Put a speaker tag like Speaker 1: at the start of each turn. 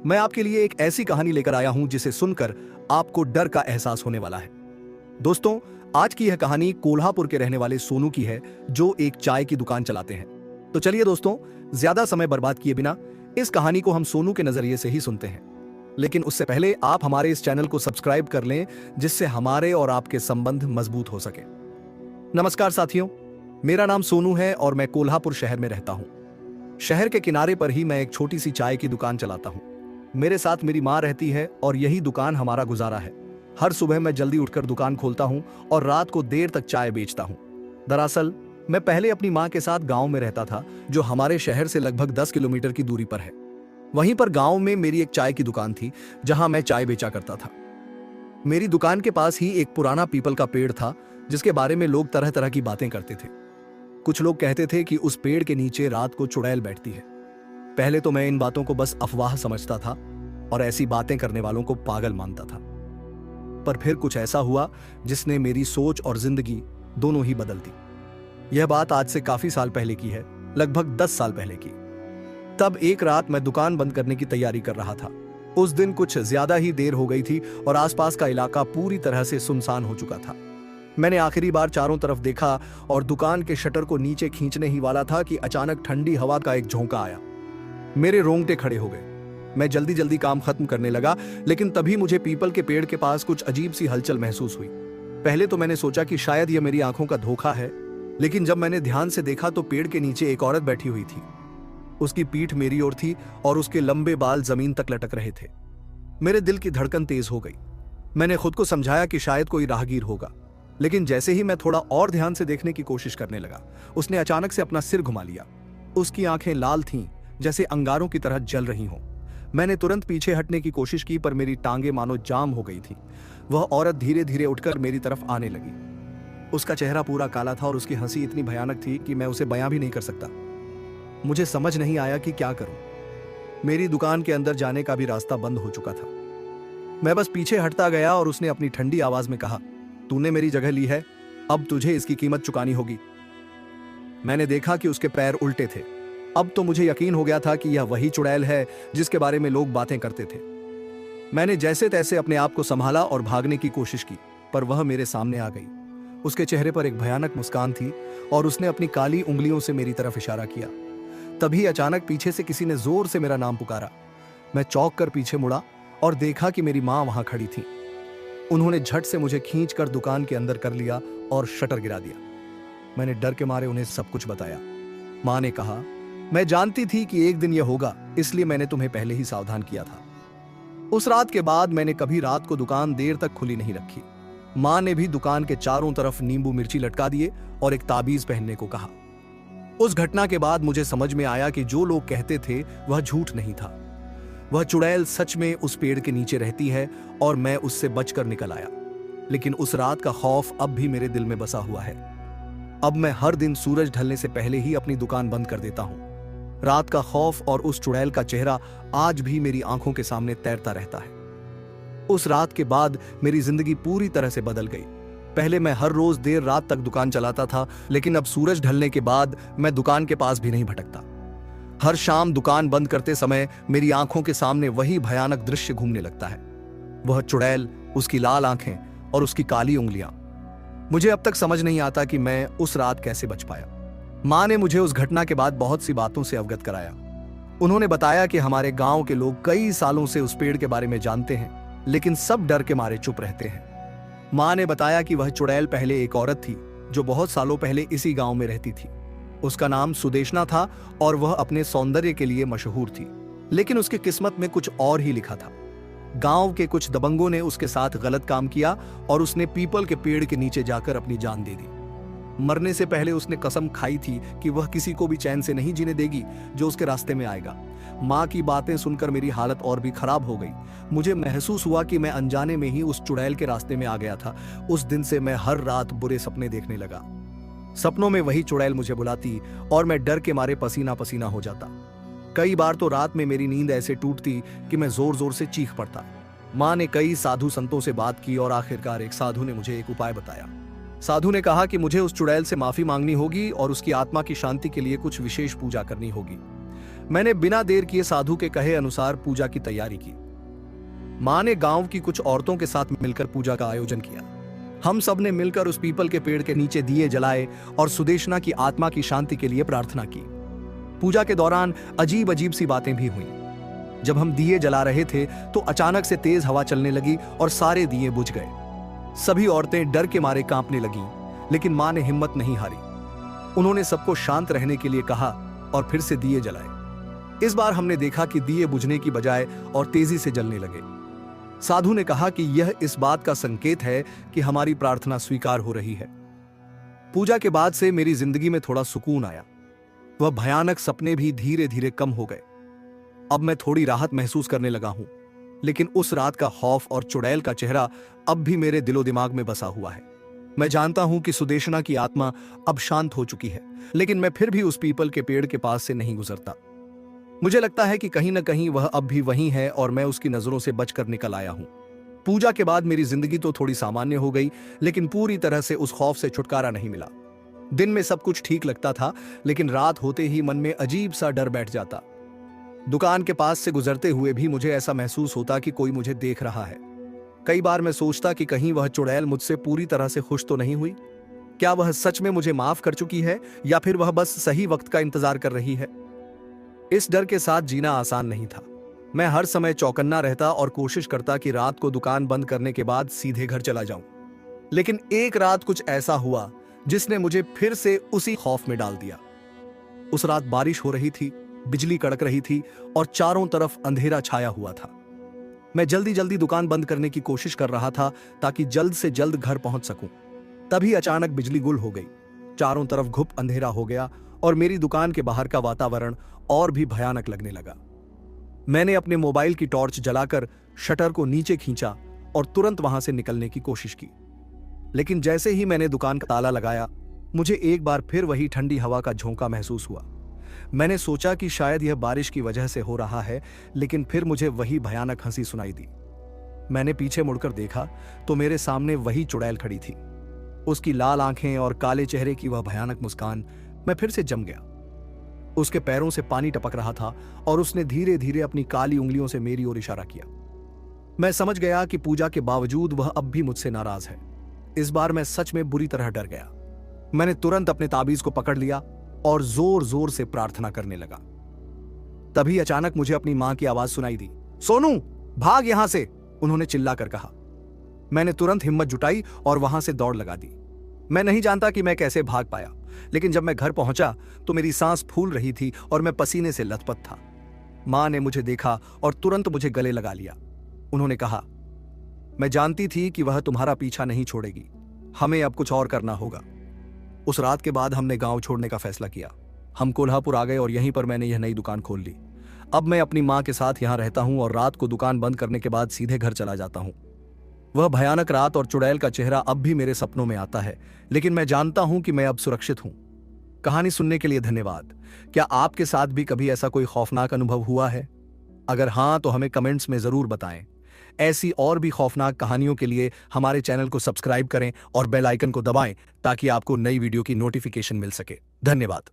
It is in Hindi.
Speaker 1: मैं आपके लिए एक ऐसी कहानी लेकर आया हूं जिसे सुनकर आपको डर का एहसास होने वाला है। दोस्तों, आज की यह कहानी कोल्हापुर के रहने वाले सोनू की है, जो एक चाय की दुकान चलाते हैं। तो चलिए दोस्तों, ज्यादा समय बर्बाद किए बिना इस कहानी को हम सोनू के नजरिए से ही सुनते हैं। लेकिन उससे पहले आप हमारे इस चैनल को सब्सक्राइब कर लें, जिससे हमारे और आपके संबंध मजबूत हो सके। नमस्कार साथियों, मेरा नाम सोनू है और मैं कोल्हापुर शहर में रहता हूं। शहर के किनारे पर ही मैं एक छोटी सी चाय की दुकान चलाता हूं। मेरे साथ मेरी माँ रहती है और यही दुकान हमारा गुजारा है। हर सुबह मैं जल्दी उठकर दुकान खोलता हूं और रात को देर तक चाय बेचता हूं। दरअसल मैं पहले अपनी माँ के साथ गांव में रहता था, जो हमारे शहर से लगभग 10 किलोमीटर की दूरी पर है। वहीं पर गांव में मेरी एक चाय की दुकान थी, जहां मैं चाय बेचा करता था। मेरी दुकान के पास ही एक पुराना पीपल का पेड़ था, जिसके बारे में लोग तरह तरह की बातें करते थे। कुछ लोग कहते थे कि उस पेड़ के नीचे रात को चुड़ैल बैठती है। पहले तो मैं इन बातों को बस अफवाह समझता था और ऐसी बातें करने वालों को पागल मानता था। पर फिर कुछ ऐसा हुआ जिसने मेरी सोच और जिंदगी दोनों ही बदल दी। यह बात आज से काफी साल पहले की है, लगभग 10 साल पहले की। तब एक रात मैं दुकान बंद करने की तैयारी कर रहा था। उस दिन कुछ ज्यादा ही देर हो गई थी और आसपास का इलाका पूरी तरह से सुनसान हो चुका था। मैंने आखिरी बार चारों तरफ देखा और दुकान के शटर को नीचे खींचने ही वाला था कि अचानक ठंडी हवा का एक झोंका आया। मेरे रोंगटे खड़े हो गए। मैं जल्दी जल्दी काम खत्म करने लगा, लेकिन तभी मुझे पीपल के पेड़ के पास कुछ अजीब सी हलचल महसूस हुई। पहले तो मैंने सोचा कि शायद यह मेरी आंखों का धोखा है, लेकिन जब मैंने ध्यान से देखा तो पेड़ के नीचे एक औरत बैठी हुई थी। उसकी पीठ मेरी ओर थी और उसके लंबे बाल जमीन तक लटक रहे थे। मेरे दिल की धड़कन तेज हो गई। मैंने खुद को समझाया कि शायद कोई राहगीर होगा, लेकिन जैसे ही मैं थोड़ा और ध्यान से देखने की कोशिश करने लगा, उसने अचानक से अपना सिर घुमा लिया। उसकी आंखें लाल थीं, जैसे अंगारों की तरह जल रही हों। मैंने तुरंत पीछे हटने की कोशिश की, पर मेरी टांगें मानो जाम हो गई थी। वह औरत धीरे धीरे उठकर मेरी तरफ आने लगी। उसका चेहरा पूरा काला था और उसकी हंसी इतनी भयानक थी कि मैं उसे बयां भी नहीं कर सकता। मुझे समझ नहीं आया कि क्या करूं। मेरी दुकान के अंदर जाने का भी रास्ता बंद हो चुका था। मैं बस पीछे हटता गया और उसने अपनी ठंडी आवाज में कहा, तूने मेरी जगह ली है, अब तुझे इसकी कीमत चुकानी होगी। मैंने देखा कि उसके पैर उल्टे थे। अब तो मुझे यकीन हो गया था कि यह वही चुड़ैल है जिसके बारे में लोग बातें करते थे। मैंने जैसे तैसे अपने आप को संभाला और भागने की कोशिश की, पर वह मेरे सामने आ गई। उसके चेहरे पर एक भयानक मुस्कान थी और उसने अपनी काली उंगलियों से मेरी तरफ इशारा किया। तभी अचानक पीछे से किसी ने जोर से मेरा नाम पुकारा। मैं चौंक कर पीछे मुड़ा और देखा कि मेरी माँ वहां खड़ी थी। उन्होंने झट से मुझे खींचकर दुकान के अंदर कर लिया और शटर गिरा दिया। मैंने डर के मारे उन्हें सब कुछ बताया। माँ ने कहा, मैं जानती थी कि एक दिन यह होगा, इसलिए मैंने तुम्हें पहले ही सावधान किया था। उस रात के बाद मैंने कभी रात को दुकान देर तक खुली नहीं रखी। माँ ने भी दुकान के चारों तरफ नींबू मिर्ची लटका दिए और एक ताबीज पहनने को कहा। उस घटना के बाद मुझे समझ में आया कि जो लोग कहते थे वह झूठ नहीं था। वह चुड़ैल सच में उस पेड़ के नीचे रहती है और मैं उससे बचकर निकल आया। लेकिन उस रात का खौफ अब भी मेरे दिल में बसा हुआ है। अब मैं हर दिन सूरज ढलने से पहले ही अपनी दुकान बंद कर देता हूं। रात का खौफ और उस चुड़ैल का चेहरा आज भी मेरी आंखों के सामने तैरता रहता है। उस रात के बाद मेरी जिंदगी पूरी तरह से बदल गई। पहले मैं हर रोज देर रात तक दुकान चलाता था, लेकिन अब सूरज ढलने के बाद मैं दुकान के पास भी नहीं भटकता। हर शाम दुकान बंद करते समय मेरी आंखों के सामने वही भयानक दृश्य घूमने लगता है। वह चुड़ैल, उसकी लाल आंखें और उसकी काली उंगलियां। मुझे अब तक समझ नहीं आता कि मैं उस रात कैसे बच पाया। माँ ने मुझे उस घटना के बाद बहुत सी बातों से अवगत कराया। उन्होंने बताया कि हमारे गांव के लोग कई सालों से उस पेड़ के बारे में जानते हैं, लेकिन सब डर के मारे चुप रहते हैं। माँ ने बताया कि वह चुड़ैल पहले एक औरत थी, जो बहुत सालों पहले इसी गांव में रहती थी। उसका नाम सुदेशना था और वह अपने सौंदर्य के लिए मशहूर थी, लेकिन उसकी किस्मत में कुछ और ही लिखा था। गांव के कुछ दबंगों ने उसके साथ गलत काम किया और उसने पीपल के पेड़ के नीचे जाकर अपनी जान दे दी। मरने से पहले उसने कसम खाई थी कि वह किसी को भी चैन से नहीं जीने देगी जो उसके रास्ते में आएगा। माँ की बातें सुनकर मेरी हालत और भी खराब हो गई। मुझे महसूस हुआ कि मैं अनजाने में ही उस चुड़ैल के रास्ते में आ गया था। उस दिन से मैं हर रात बुरे सपने देखने लगा। सपनों में वही चुड़ैल मुझे बुलाती और मैं डर के मारे पसीना पसीना हो जाता। कई बार तो रात में मेरी नींद ऐसे टूटती कि मैं जोर जोर से चीख पड़ता। माँ ने कई साधु संतों से बात की और आखिरकार एक साधु ने मुझे एक उपाय बताया। साधु ने कहा कि मुझे उस चुड़ैल से माफी मांगनी होगी और उसकी आत्मा की शांति के लिए कुछ विशेष पूजा करनी होगी। मैंने बिना देर किए साधु के कहे अनुसार पूजा की तैयारी की। मां ने गांव की कुछ औरतों के साथ मिलकर पूजा का आयोजन किया। हम सब ने मिलकर उस पीपल के पेड़ के नीचे दिए जलाए और सुदेशना की आत्मा की शांति के लिए प्रार्थना की। पूजा के दौरान अजीब अजीब सी बातें भी हुई। जब हम दिए जला रहे थे तो अचानक से तेज हवा चलने लगी और सारे दिए बुझ गए। सभी औरतें डर के मारे कांपने लगीं, लेकिन मां ने हिम्मत नहीं हारी। उन्होंने सबको शांत रहने के लिए कहा और फिर से दिए जलाए। इस बार हमने देखा कि दिए बुझने की बजाय और तेजी से जलने लगे। साधु ने कहा कि यह इस बात का संकेत है कि हमारी प्रार्थना स्वीकार हो रही है। पूजा के बाद से मेरी जिंदगी में थोड़ा सुकून आया। वह भयानक सपने भी धीरे धीरे कम हो गए। अब मैं थोड़ी राहत महसूस करने लगा हूं, लेकिन उस रात का खौफ और चुड़ैल का चेहरा अब भी मेरे दिलो दिमाग में बसा हुआ है। मैं जानता हूं कि सुदेशना की आत्मा अब शांत हो चुकी है, लेकिन मैं फिर भी उस पीपल के पेड़ के पास से नहीं गुजरता। मुझे लगता है कि कहीं न कहीं वह अब भी वहीं है और मैं उसकी नजरों से बचकर निकल आया हूं। पूजा के बाद मेरी जिंदगी तो थोड़ी सामान्य हो गई, लेकिन पूरी तरह से उस खौफ से छुटकारा नहीं मिला। दिन में सब कुछ ठीक लगता था, लेकिन रात होते ही मन में अजीब सा डर बैठ जाता। दुकान के पास से गुजरते हुए भी मुझे ऐसा महसूस होता कि कोई मुझे देख रहा है। कई बार मैं सोचता कि कहीं वह चुड़ैल मुझसे पूरी तरह से खुश तो नहीं हुई। क्या वह सच में मुझे माफ कर चुकी है या फिर वह बस सही वक्त का इंतजार कर रही है? इस डर के साथ जीना आसान नहीं था। मैं हर समय चौकन्ना रहता और कोशिश करता कि रात को दुकान बंद करने के बाद सीधे घर चला जाऊं। लेकिन एक रात कुछ ऐसा हुआ जिसने मुझे फिर से उसी खौफ में डाल दिया। उस रात बारिश हो रही थी, बिजली कड़क रही थी और चारों तरफ अंधेरा छाया हुआ था। मैं जल्दी जल्दी दुकान बंद करने की कोशिश कर रहा था ताकि जल्द से जल्द घर पहुंच सकूं। तभी अचानक बिजली गुल हो गई। चारों तरफ घुप अंधेरा हो गया और मेरी दुकान के बाहर का वातावरण और भी भयानक लगने लगा। मैंने अपने मोबाइल की टॉर्च जलाकर शटर को नीचे खींचा और तुरंत वहां से निकलने की कोशिश की। लेकिन जैसे ही मैंने दुकान का ताला लगाया, मुझे एक बार फिर वही ठंडी हवा का झोंका महसूस हुआ। मैंने सोचा कि शायद यह बारिश की वजह से हो रहा है, लेकिन फिर मुझे वही भयानक हंसी सुनाई दी। मैंने पीछे मुड़कर देखा तो मेरे सामने वही चुड़ैल खड़ी थी। उसकी लाल आंखें और काले चेहरे की वह भयानक मुस्कान। मैं फिर से जम गया। उसके पैरों से पानी टपक रहा था और उसने धीरे धीरे अपनी काली उंगलियों से मेरी ओर इशारा किया। मैं समझ गया कि पूजा के बावजूद वह अब भी मुझसे नाराज है। इस बार मैं सच में बुरी तरह डर गया। मैंने तुरंत अपने ताबीज को पकड़ लिया और जोर जोर से प्रार्थना करने लगा। तभी अचानक मुझे अपनी मां की आवाज सुनाई दी। सोनू, भाग यहां से, उन्होंने चिल्लाकर कहा। मैंने तुरंत हिम्मत जुटाई और वहां से दौड़ लगा दी। मैं नहीं जानता कि मैं कैसे भाग पाया, लेकिन जब मैं घर पहुंचा तो मेरी सांस फूल रही थी और मैं पसीने से लथपथ था। मां ने मुझे देखा और तुरंत मुझे गले लगा लिया। उन्होंने कहा, मैं जानती थी कि वह तुम्हारा पीछा नहीं छोड़ेगी। हमें अब कुछ और करना होगा। उस रात के बाद हमने गांव छोड़ने का फैसला किया। हम कोल्हापुर आ गए और यहीं पर मैंने यह नई दुकान खोल ली। अब मैं अपनी मां के साथ यहां रहता हूं और रात को दुकान बंद करने के बाद सीधे घर चला जाता हूं। वह भयानक रात और चुड़ैल का चेहरा अब भी मेरे सपनों में आता है, लेकिन मैं जानता हूं कि मैं अब सुरक्षित हूं। कहानी सुनने के लिए धन्यवाद। क्या आपके साथ भी कभी ऐसा कोई खौफनाक अनुभव हुआ है? अगर हां तो हमें कमेंट्स में जरूर बताएं। ऐसी और भी खौफनाक कहानियों के लिए हमारे चैनल को सब्सक्राइब करें और बेल आइकन को दबाएं ताकि आपको नई वीडियो की नोटिफिकेशन मिल सके। धन्यवाद।